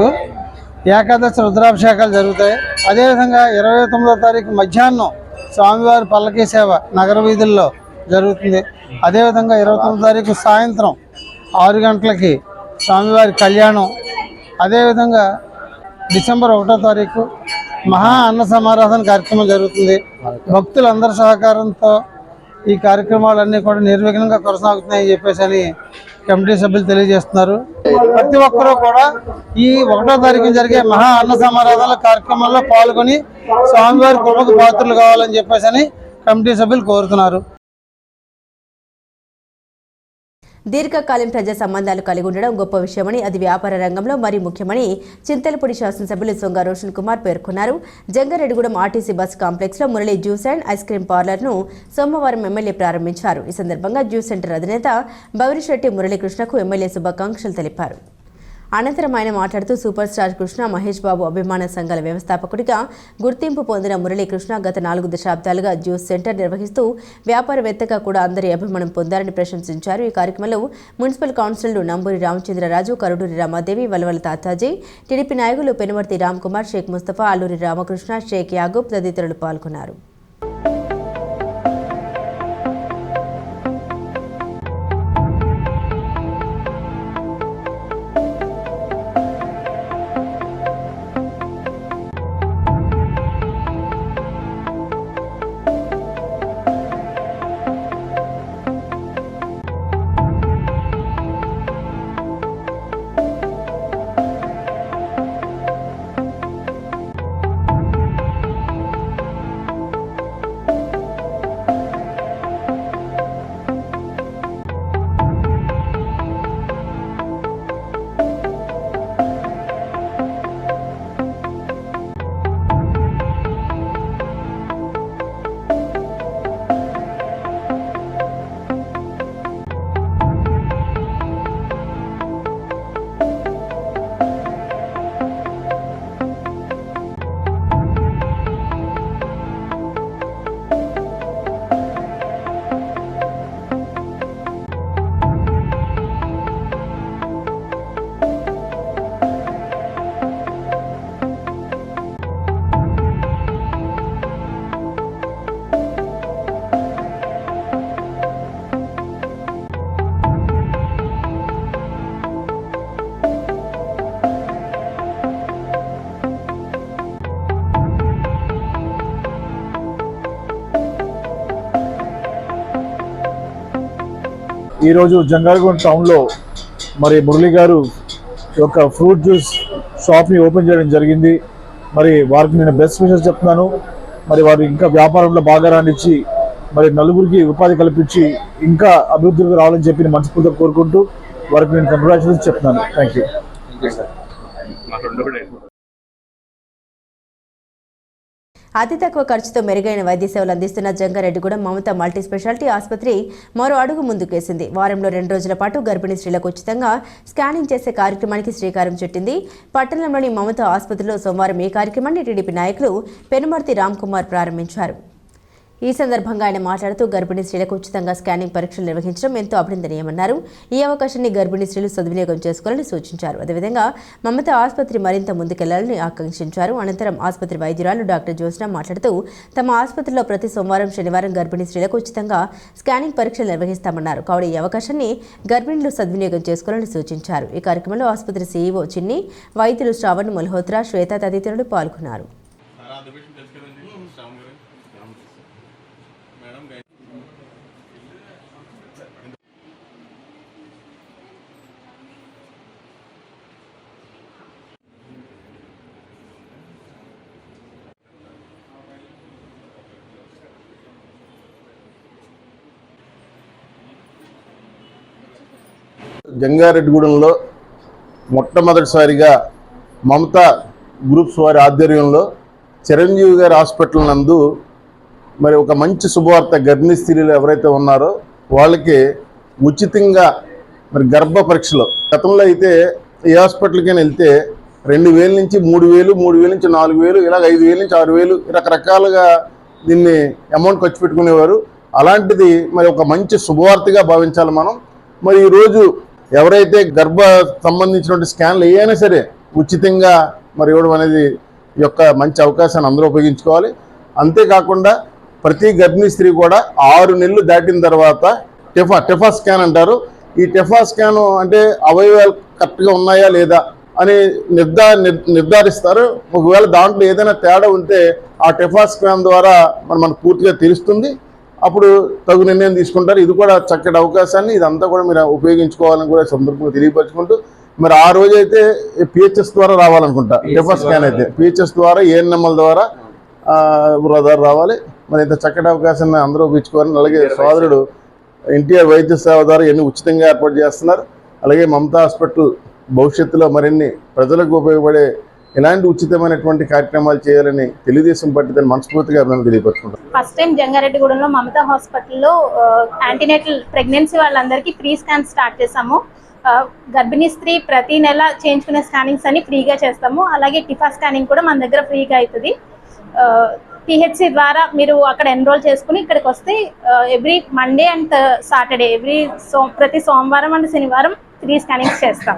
ఏకాదశి రుద్రాభిషేకాలు జరుగుతాయి. అదేవిధంగా 29వ తారీఖు మధ్యాహ్నం స్వామివారి పల్లకీ సేవ నగర వీధుల్లో జరుగుతుంది. అదేవిధంగా 29వ తారీఖు సాయంత్రం 6 గంటలకి స్వామివారి కళ్యాణం. అదేవిధంగా డిసెంబర్ 1వ తారీఖు మహా అన్న సమారాధన కార్యక్రమం జరుగుతుంది. భక్తులందరి సహకారంతో ఈ కార్యక్రమాలన్నీ కూడా నిర్విఘ్నంగా కొనసాగుతున్నాయని చెప్పేసి కమిటీ సభ్యులు తెలియజేస్తున్నారు. ప్రతి ఒక్కరూ కూడా ఈ 1వ తారీఖున జరిగే మహా అన్న సమారాధన కార్యక్రమంలో పాల్గొని స్వామివారి కృపకు పాత్రలు కావాలని చెప్పేసి కమిటీ సభ్యులు కోరుతున్నారు.
దీర్ఘకాలం ప్రజా సంబంధాలు కలిగి ఉండడం గొప్ప విషయమని, అది వ్యాపార రంగంలో మరీ ముఖ్యమని చింతలపూడి శాసనసభ్యులు సొంగ రోషన్ కుమార్ పేర్కొన్నారు. జంగారెడ్డిగూడెం ఆర్టీసీ బస్ కాంప్లెక్స్ లో Murali juice and ice cream parlour ను సోమవారం ఎమ్మెల్యే ప్రారంభించారు. ఈ సందర్భంగా జ్యూస్ సెంటర్ అధినేత బవిరిశెట్టి మురళీకృష్ణకు ఎమ్మెల్యే శుభాకాంక్షలు తెలిపారు. అనంతరం ఆయన మాట్లాడుతూ సూపర్ స్టార్ కృష్ణ మహేష్ బాబు అభిమాన సంఘాల వ్యవస్థాపకుడిగా గుర్తింపు పొందిన మురళీకృష్ణ గత 4 దశాబ్దాలుగా జ్యూస్ సెంటర్ నిర్వహిస్తూ వ్యాపారవేత్తగా కూడా అందరి అభిమానం పొందారని ప్రశంసించారు. ఈ కార్యక్రమంలో మున్సిపల్ కౌన్సిలర్లు నంబూరి రామచంద్రరాజు, కరుడూరి రామాదేవి, వలవల తాతాజీ, టీడీపీ నాయకులు పెనుమర్తి రామ్ కుమార్, షేక్ ముస్తఫా, అల్లూరి రామకృష్ణ, షేక్ యాగూబ్ తదితరులు పాల్గొన్నారు.
ఈరోజు జంగారగూడ టౌన్లో మరి మురళి గారు ఒక ఫ్రూట్ జ్యూస్ షాప్ని ఓపెన్ చేయడం జరిగింది. మరి వారికి నేను బెస్ట్ విషెస్ చెప్తున్నాను. మరి వారు ఇంకా వ్యాపారంలో బాగా రానిచ్చి మరి నలుగురికి ఉపాధి కల్పించి ఇంకా అభివృద్ధికి రావాలని చెప్పి మనస్ఫూర్తిగా కోరుకుంటూ వారికి నేను కంగ్రాచులేషన్స్ చెప్తున్నాను. Thank you.
అతి తక్కువ ఖర్చుతో మెరుగైన వైద్య సేవలు అందిస్తున్న జంగారెడ్డిగూడెం మమతా మల్టీ స్పెషాలిటీ ఆసుపత్రి మరో అడుగు ముందుకేసింది. వారంలో 2 రోజుల పాటు గర్భిణీ స్త్రీలకు ఉచితంగా స్కానింగ్ చేసే కార్యక్రమానికి శ్రీకారం చుట్టింది. పట్టణంలోని మమతా ఆసుపత్రిలో సోమవారం ఈ కార్యక్రమాన్ని టీడీపీ నాయకులు పెనుమర్తి రామ్ కుమార్ ప్రారంభించారు. ఈ సందర్భంగా ఆయన మాట్లాడుతూ గర్భిణీ స్త్రీలకు ఉచితంగా స్కానింగ్ పరీక్షలు నిర్వహించడం ఎంతో అభినందనీయమన్నారు. ఈ అవకాశాన్ని గర్భిణీ స్త్రీలు సద్వినియోగం చేసుకోవాలని సూచించారు. అదేవిధంగా మమతా ఆసుపత్రి మరింత ముందుకెళ్లాలని ఆకాంక్షించారు. అనంతరం ఆసుపత్రి వైద్యురాలు డాక్టర్ జ్యోత్స్న మాట్లాడుతూ తమ ఆసుపత్రిలో ప్రతి సోమవారం, శనివారం గర్భిణీ స్త్రీలకు ఉచితంగా స్కానింగ్ పరీక్షలు నిర్వహిస్తామన్నారు. కావున ఈ అవకాశాన్ని గర్భిణులు సద్వినియోగం చేసుకోవాలని సూచించారు. ఈ కార్యక్రమంలో ఆసుపత్రి సీఈఓ చిన్ని, వైద్యులు శ్రావణ్ మల్హోత్రా, శ్వేత తదితరులు పాల్గొన్నారు.
జంగారెడ్డిగూడెంలో మొట్టమొదటిసారిగా మమతా గ్రూప్స్ వారి ఆధ్వర్యంలో చిరంజీవి గారి హాస్పిటల్ నందు మరి ఒక మంచి శుభవార్త, గర్భిణీ స్త్రీలు ఎవరైతే ఉన్నారో వాళ్ళకి ఉచితంగా మరి గర్భ పరీక్షలు, గతంలో అయితే ఏ హాస్పిటల్కైనా వెళ్తే 2,000 నుంచి 3,000, 3,000 నుంచి 4,000, ఇలాగ 5,000 నుంచి 6,000 రకరకాలుగా దీన్ని అమౌంట్ ఖర్చు పెట్టుకునేవారు. అలాంటిది మరి ఒక మంచి శుభవార్తగా భావించాలి మనం. మరి ఈరోజు ఎవరైతే గర్భ సంబంధించినటువంటి స్కాన్లు ఏవైనా సరే ఉచితంగా మరి ఇవ్వడం అనేది ఈ యొక్క మంచి అవకాశాన్ని అందరూ ఉపయోగించుకోవాలి. అంతేకాకుండా ప్రతి గర్భిణీ స్త్రీ కూడా 6 నెలలు దాటిన తర్వాత టెఫా స్కాన్ అంటారు. ఈ టెఫా స్కాన్ అంటే అవయవాలు కరెక్ట్గా ఉన్నాయా లేదా అని నిర్ధారిస్తారు. ఒకవేళ దాంట్లో ఏదైనా తేడా ఉంటే ఆ టెఫా స్కాన్ ద్వారా మనకు పూర్తిగా తెలుస్తుంది. అప్పుడు తగు నిర్ణయం తీసుకుంటారు. ఇది కూడా చక్కటి అవకాశాన్ని ఇదంతా కూడా మీరు ఉపయోగించుకోవాలని కూడా సందర్భంగా తెలియపరచుకుంటూ, మరి ఆ రోజైతే పిహెచ్ఎస్ ద్వారా రావాలనుకుంటా, టెఫా స్కాన్ అయితే పిహెచ్ఎస్ ద్వారా, ఏఎన్ఎంఎల్ ద్వారా రావాలి. మరి ఇంత చక్కటి అవకాశాన్ని అందరూ ఉపయోగించుకోవాలని, అలాగే సోదరుడు ఎన్టీఆర్ వైద్య సేవ ద్వారా ఎన్ని ఉచితంగా ఏర్పాటు చేస్తున్నారు. అలాగే మమతా హాస్పిటల్ భవిష్యత్తులో మరిన్ని ప్రజలకు ఉపయోగపడే ఇలాంటి ఉచితమైనటువంటి కార్యక్రమాలు చేయాలని తెలుగుదేశం పార్టీ దాన్ని మనస్ఫూర్తిగా అభినందనలు తెలియపరుచుకుంటాం.
ఫస్ట్ టైం జంగారెడ్డిగూడెంలో మమతా హాస్పిటల్లో యాంటీనేటల్ ప్రెగ్నెన్సీ వాళ్ళందరికీ ఫ్రీ స్కాన్ స్టార్ట్ చేసాము.
గర్భిణీ స్త్రీ ప్రతి నెల చేయించుకునే స్కానింగ్స్ అన్ని ఫ్రీగా చేస్తాము. అలాగే టిఫా స్కానింగ్ కూడా మన దగ్గర ఫ్రీగా అవుతుంది. పిహెచ్సి ద్వారా మీరు అక్కడ ఎన్రోల్ చేసుకుని ఇక్కడికి వస్తే ఎవ్రీ మండే అండ్ సాటర్డే ప్రతి సోమవారం అండ్ శనివారం ఫ్రీ స్కానింగ్స్ చేస్తాం.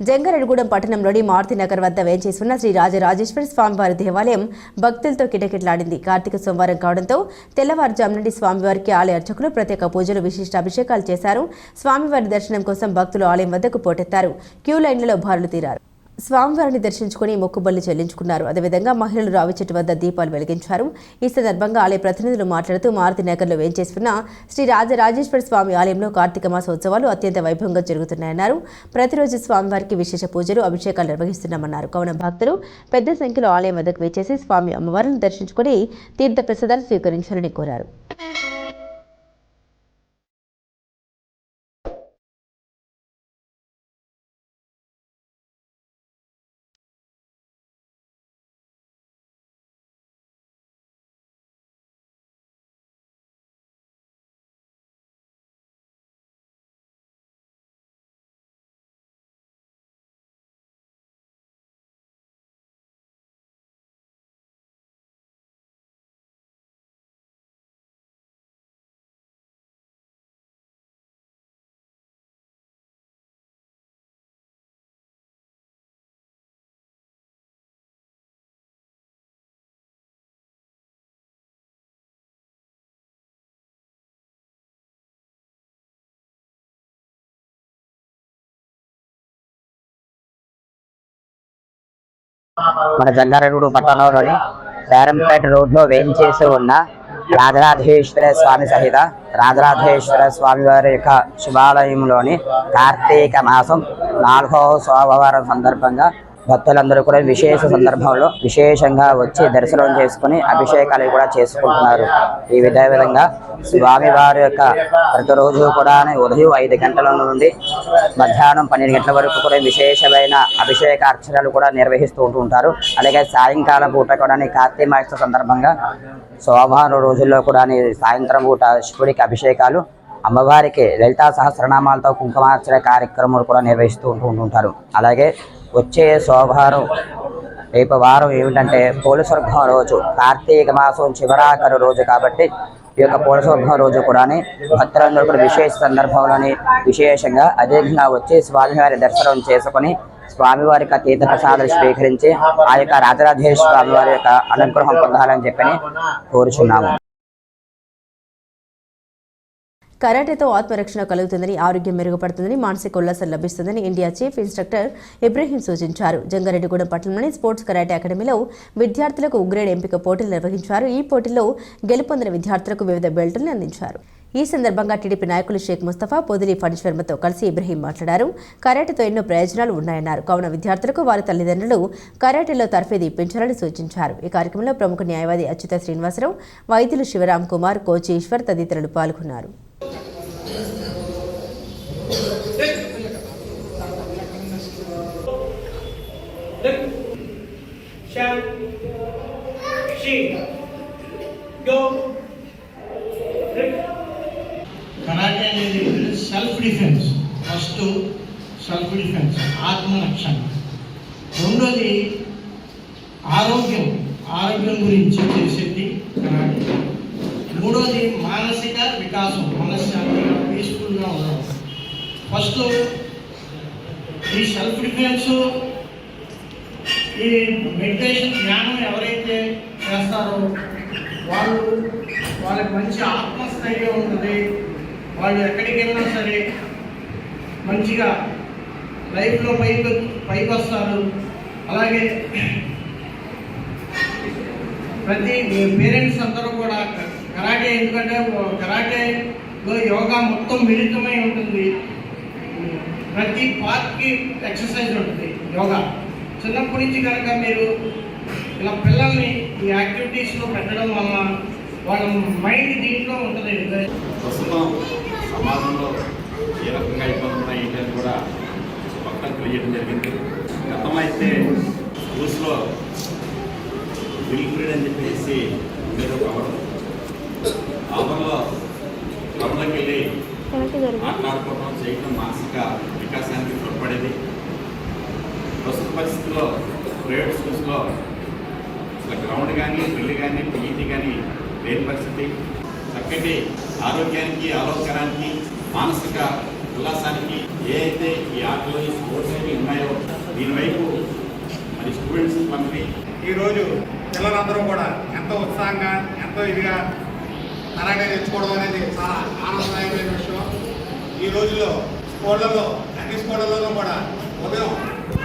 జంగారెడ్డిగూడెం పట్టణంలోని మారుతినగర్ వద్ద వేంచేసి ఉన్న శ్రీ రాజరాజేశ్వర స్వామివారి దేవాలయం భక్తులతో కిటకిటలాడింది. కార్తీక సోమవారం కావడంతో తెల్లవారుజాము నుండి స్వామివారికి ఆలయ అర్చకులు ప్రత్యేక పూజలు, విశిష్ట అభిషేకాలు చేశారు. స్వామివారి దర్శనం కోసం భక్తులు ఆలయం వద్దకు పోటెత్తారు. క్యూ లైన్లలో బారులు తీరారు. స్వామివారిని దర్శించుకుని మొక్కుబళ్ళు చెల్లించుకున్నారు. అదేవిధంగా మహిళలు రావి చెట్టు వద్ద దీపాలు వెలిగించారు. ఈ సందర్భంగా ఆలయ ప్రతినిధులు మాట్లాడుతూ మారుతినగర్లో వేంచేసుకున్న శ్రీ రాజరాజేశ్వర స్వామి ఆలయంలో కార్తీక మాసోత్సవాలు అత్యంత వైభవంగా జరుగుతున్నాయన్నారు. ప్రతిరోజు స్వామివారికి విశేష పూజలు, అభిషేకాలు నిర్వహిస్తున్నామన్నారు. కావున భక్తులు పెద్ద సంఖ్యలో ఆలయం వద్దకు వేచేసి స్వామి అమ్మవారిని దర్శించుకుని తీర్థ ప్రసాదాలు స్వీకరించాలని కోరారు.
మన జంగారెడ్డిగూడెం పట్టణంలోని బేరంపేట రోడ్లో వేయించేసి ఉన్న రాజరాజేశ్వర స్వామి సహిత రాజరాజేశ్వర స్వామి వారి యొక్క శివాలయంలోని కార్తీక మాసం 4వ సోమవారం సందర్భంగా భక్తులందరూ కూడా విశేష సందర్భంలో విశేషంగా వచ్చి దర్శనం చేసుకుని అభిషేకాలు కూడా చేసుకుంటున్నారు. ఈ విధంగా స్వామివారి యొక్క ప్రతిరోజు కూడా ఉదయం 5 గంటల నుండి మధ్యాహ్నం 12 గంటల వరకు కూడా విశేషమైన అభిషేకార్చనలు కూడా నిర్వహిస్తూ ఉంటారు. అలాగే సాయంకాలం పూట కూడా కార్తీక మాస సందర్భంగా సోమవారం రోజుల్లో కూడా సాయంత్రం పూట శివుడికి అభిషేకాలు, అమ్మవారికి లలితా సహస్రనామాలతో కుంకుమార్చన కార్యక్రమాలు కూడా నిర్వహిస్తూ ఉంటారు. అలాగే వచ్చే సోమవారం రేపు వారం ఏమిటంటే పోలస్వర్గం రోజు, కార్తీక మాసం చివరాఖరు రోజు కాబట్టి ఈ యొక్క పోలస్వర్గం రోజు కూడా భక్తులందరూ కూడా విశేష సందర్భంలోని విశేషంగా అధికంగా వచ్చి స్వామివారి దర్శనం చేసుకుని స్వామివారి యొక్క తీర్థ ప్రసాదాలు స్వీకరించి ఆ యొక్క రాజరాజేశ్వర స్వామివారి యొక్క అనుగ్రహం పొందాలని చెప్పని కోరుచున్నాము.
కరాటేతో ఆత్మరక్షణ కలుగుతుందని, ఆరోగ్యం మెరుగుపడుతుందని, మానసిక ఉల్లాసం లభిస్తుందని ఇండియా చీఫ్ ఇన్స్ట్రక్టర్ ఇబ్రహీం సూచించారు. జంగారెడ్డిగూడెం పట్టణంలోని స్పోర్ట్స్ కరాటే అకాడమీలో విద్యార్థులకు ఉగ్రేడ్ ఎంపిక పోటీలు నిర్వహించారు. ఈ పోటీల్లో గెలుపొందిన విద్యార్థులకు వివిధ బెల్టులను అందించారు. ఈ సందర్భంగా టీడీపీ నాయకులు షేక్ ముస్తఫా, పొదిలి ఫణీశ్వర్మతో కలిసి ఇబ్రహీం మాట్లాడారు. కరాటేతో ఎన్నో ప్రయోజనాలు ఉన్నాయన్నారు. కావున విద్యార్థులకు వారి తల్లిదండ్రులు కరాటేలో తర్ఫీదు ఇప్పించాలని సూచించారు. ఈ కార్యక్రమంలో ప్రముఖ న్యాయవాది అచ్యుత శ్రీనివాసరావు, వైద్యులు శివరామ్ కుమార్, కోచ్ ఈశ్వర్ తదితరులు పాల్గొన్నారు.
కరాటే అనేది self defence. First self defence, ఆత్మరక్షణ. రెండోది ఆరోగ్యం గురించి చేసేది కరాటే. మూడోది మానసిక వికాసం, మనశ్శాంతిగా పీస్ఫుల్గా ఉండడం. ఫస్ట్ ఈ సెల్ఫ్ డిఫెన్స్, ఈ మెడిటేషన్ జ్ఞానం ఎవరైతే చేస్తారో వాళ్ళకి మంచి ఆత్మస్థైర్యం ఉంటుంది. వాళ్ళు ఎక్కడికి వెళ్ళినా సరే మంచిగా లైఫ్లో పైకి వస్తారు. అలాగే ప్రతి పేరెంట్స్ అందరూ కూడా కరాటే, ఎందుకంటే కరాటేలో యోగా మొత్తం మిళితమై ఉంటుంది. ప్రతి పార్ట్కి ఎక్సర్సైజ్ ఉంటుంది యోగా. చిన్నప్పటి నుంచి కనుక మీరు ఇలా పిల్లల్ని ఈ యాక్టివిటీస్లో పెట్టడం వల్ల వాళ్ళ మైండ్ దీంట్లో ఉంటుంది.
ప్రస్తుతం సమాజంలో ఏ రకంగా ఇబ్బందులు ఉన్నాయి ఏంటని కూడా పక్కన తెలియడం జరిగింది. గతంలో అయితే స్కూల్స్లో బిల్ పీరియడ్ అని చెప్పేసి మీరు కవర్ ఆఫర్లో క్లబ్లోకి వెళ్ళి మాట్లాడుకోవడం చేయడం మానసిక వికాసానికి తోడ్పడేది. ప్రస్తుత పరిస్థితుల్లో ప్రైవేట్ స్కూల్స్లో అసలు గ్రౌండ్ కానీ పెళ్లి కానీ పీఈటీ కానీ లేని పరిస్థితి. చక్కటి ఆరోగ్యానికి ఆలోచనానికి మానసిక ఉల్లాసానికి ఏ అయితే ఈ ఆటలు ఈ స్పోర్ట్స్ అనేవి ఉన్నాయో దీని వైపు మరి స్టూడెంట్స్ పంపి
ఈరోజు పిల్లలందరూ కూడా ఎంతో ఉత్సాహంగా ఎంతో ఇదిగా కరాటే తెచ్చుకోవడం అనేది చాలా ఆనందదాయకమైన విషయం. ఈ రోజుల్లో స్కూళ్ళల్లో అన్ని స్కూళ్ళల్లో కూడా ఉదయం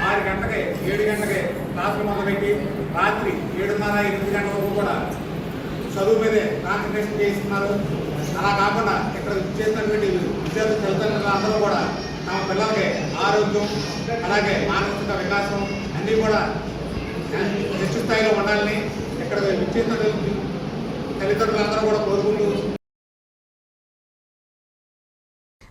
6 గంటలకి 7 గంటలకి క్లాసులు మొదలుపెట్టి రాత్రి 7:30 8 గంటల వరకు కూడా చదువు మీదే కాన్సన్ట్రేషన్ చేస్తున్నారు. అలా కాకుండా ఇక్కడ చేసినటువంటి విద్యార్థులు తల్లిదండ్రులు అందరూ కూడా తమ పిల్లలకి ఆరోగ్యం అలాగే మానసిక వికాసం అన్నీ కూడా హెచ్చు స్థాయిలో ఉండాలని ఇక్కడ విచ్చేసిన తల్లిదండ్రులందరూ కూడా కోరుకుంటూ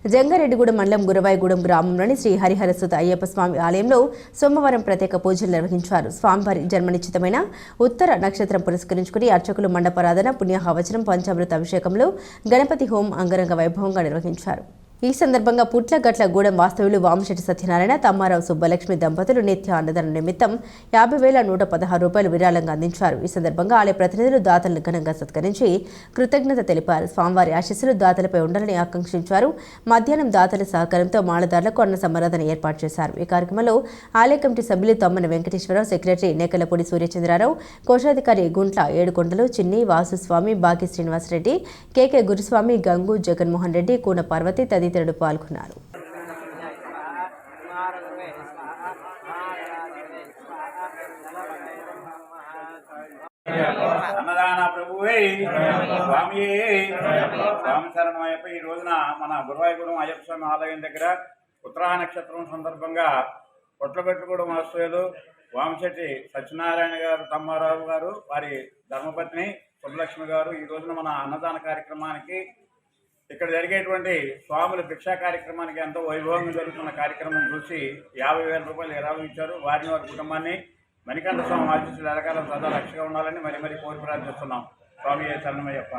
జంగారెడ్డిగూడెం మండలం గురవాయిగూడెం గ్రామంలోని శ్రీ హరిహరసుత అయ్యప్ప స్వామి ఆలయంలో సోమవారం ప్రత్యేక పూజలు నిర్వహించారు. స్వామివారి జన్మనిశ్చితమైన ఉత్తర నక్షత్రం పురస్కరించుకుని అర్చకులు మండపారాధన, పుణ్యాహవచనం, పంచామృత అభిషేకంలో గణపతి హోమం అంగరంగ వైభవంగా నిర్వహించారు. ఈ సందర్భంగా పుట్లగట్ల గూడెం వాస్తవ్యులు వామశెట్టి సత్యనారాయణ, తమ్మారావు సుబ్బలక్ష్మి దంపతులు నిత్య అన్నదానం నిమిత్తం 50,116 రూపాయలు విరాళంగా అందించారు. ఈ సందర్భంగా ఆలయ ప్రతినిధులు దాతలను ఘనంగా సత్కరించి కృతజ్ఞత తెలిపారు. స్వామివారి ఆశీస్సులు దాతలపై ఉండాలని ఆకాంక్షించారు. మధ్యాహ్నం దాతల సహకారంతో మాలదారులకు అన్న సంబరాధన ఏర్పాటు చేశారు. ఈ కార్యక్రమంలో ఆలయ కమిటీ సభ్యులు తమ్మన వెంకటేశ్వరరావు, సెక్రటరీ నేకలపూడి సూర్యచంద్రరావు, కోశాధికారి గుంట్ల ఏడుకొండలు, చిన్ని, వాసుస్వామి, బాకి శ్రీనివాసరెడ్డి, కేకే గురుస్వామి, గంగు, జగన్మోహన్ రెడ్డి, కూన పార్వతి తదితరులు పాల్గొన్నారు.
అన్నదాన ప్రభువే స్వామి స్వామి శరణం అయ్యప్ప. ఈ రోజున మన గురవాయిగూడెం అయ్యప్ప స్వామి ఆలయం దగ్గర ఉత్తరాహ నక్షత్రం సందర్భంగా పొట్లగట్టుగూడెం వాస్తవ్యులు వామశెట్టి సత్యనారాయణ గారు, తమ్మారావు గారు, వారి ధర్మపత్ని సుబ్బలక్ష్మి గారు ఈ రోజున మన అన్నదాన కార్యక్రమానికి ఇక్కడ జరిగేటువంటి స్వాముల భిక్షా కార్యక్రమానికి ఎంతో వైభవంగా జరుగుతున్న కార్యక్రమం చూసి 50,000 రూపాయలు విరాళం ఇచ్చారు. వారిని వారి కుటుంబాన్ని మణికంఠ స్వామి ఆశీస్సులు ఎలకాలం సదా రక్షగా ఉండాలని మరి కోరి ప్రార్థిస్తున్నాం. స్వామి శరణమయ్యప్ప.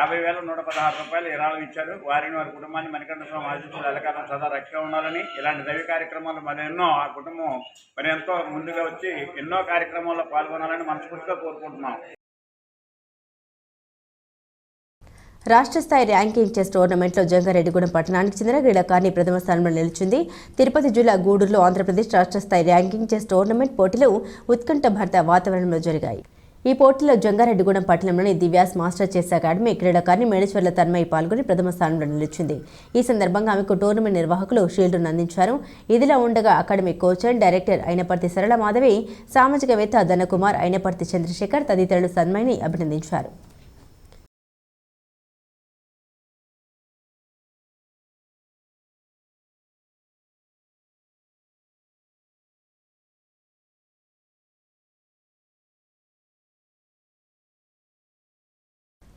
50,116 రూపాయలు విరాళం ఇచ్చారు. వారిని వారి కుటుంబాన్ని మణికంఠ స్వామి ఆశీస్సులు ఎలకాలం సదా రక్షగా ఉండాలని, ఇలాంటి దైవ కార్యక్రమాలు మరి ఎన్నో ఆ కుటుంబం మరి ఎంతో ముందుగా వచ్చి ఎన్నో కార్యక్రమాల్లో పాల్గొనాలని మనస్ఫూర్తిగా కోరుకుంటున్నాం.
రాష్ట్ర స్థాయి ర్యాంకింగ్ చెస్ టోర్నమెంట్లో జంగారెడ్డిగూడెం పట్టణానికి చెందిన క్రీడాకారిణి ప్రథమ స్థానంలో నిలిచింది. తిరుపతి జిల్లా గూడూరులో ఆంధ్రప్రదేశ్ రాష్ట్ర స్థాయి ర్యాంకింగ్ చెస్ టోర్నమెంట్ పోటీలు ఉత్కంఠభరిత వాతావరణంలో జరిగాయి. ఈ పోటీలో జంగారెడ్డిగూడెం పట్టణంలోని దివ్యాస్ మాస్టర్ చెస్ అకాడమీ క్రీడాకారిణి మేడేశ్వర్ల తన్మయి పాల్గొని ప్రథమ స్థానంలో నిలిచింది. ఈ సందర్భంగా ఆమెకు టోర్నమెంట్ నిర్వాహకులు షీల్డును అందించారు. ఇదిలా ఉండగా academy coach and director Ainaparthi సరళ మాధవి, సామాజికవేత్త ధనకుమార్, అయినపర్తి చంద్రశేఖర్ తదితరులు తన్మయిని అభినందించారు.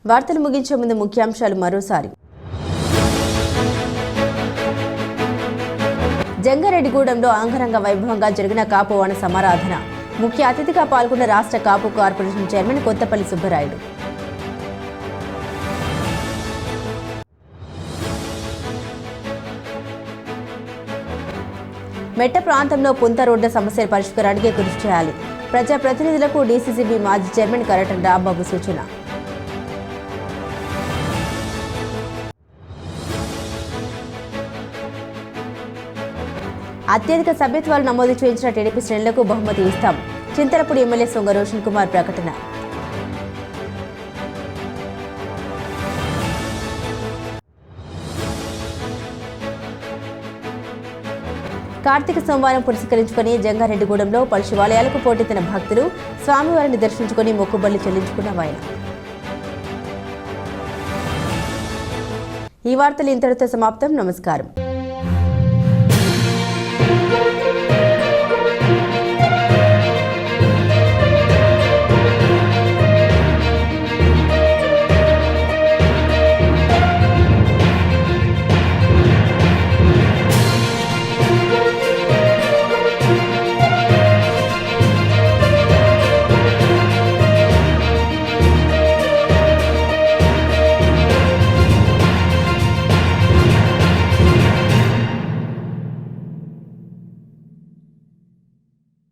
వార్తలు ముగించే ముందు ముఖ్యాంశాలు మరోసారి. జంగారెడ్డిగూడెంలో అంగరంగ వైభవంగా జరిగిన కాపు వన సమారాధన. ముఖ్య అతిథిగా పాల్గొన్న రాష్ట్ర కాపు కార్పొరేషన్ చైర్మన్ కొత్తపల్లి సుబ్బరాయుడు. మెట్ట ప్రాంతంలో పుంత రోడ్ల సమస్యల పరిష్కారానికి కృషి చేయాలి. ప్రజాప్రతినిధులకు డీసీసీబీ మాజీ చైర్మన్ కరటన్ రాంబాబు సూచన. అత్యధిక సభ్యత్వాలు నమోదు చేయించిన టీడీపీ శ్రేణులకు బహుమతి ఇస్తాం. చింతలపూడి ఎమ్మెల్యే సొంగ రోషన్ కుమార్ ప్రకటన. కార్తీక సోమవారం పురస్కరించుకుని జంగారెడ్డిగూడెంలో పలు శివాలయాలకు పోటెత్తిన భక్తులు స్వామివారిని దర్శించుకుని మొక్కుబడులు చెల్లించుకున్న వాయన. ఈ వార్తలు ఇంతటితో సమాప్తం. నమస్కారం.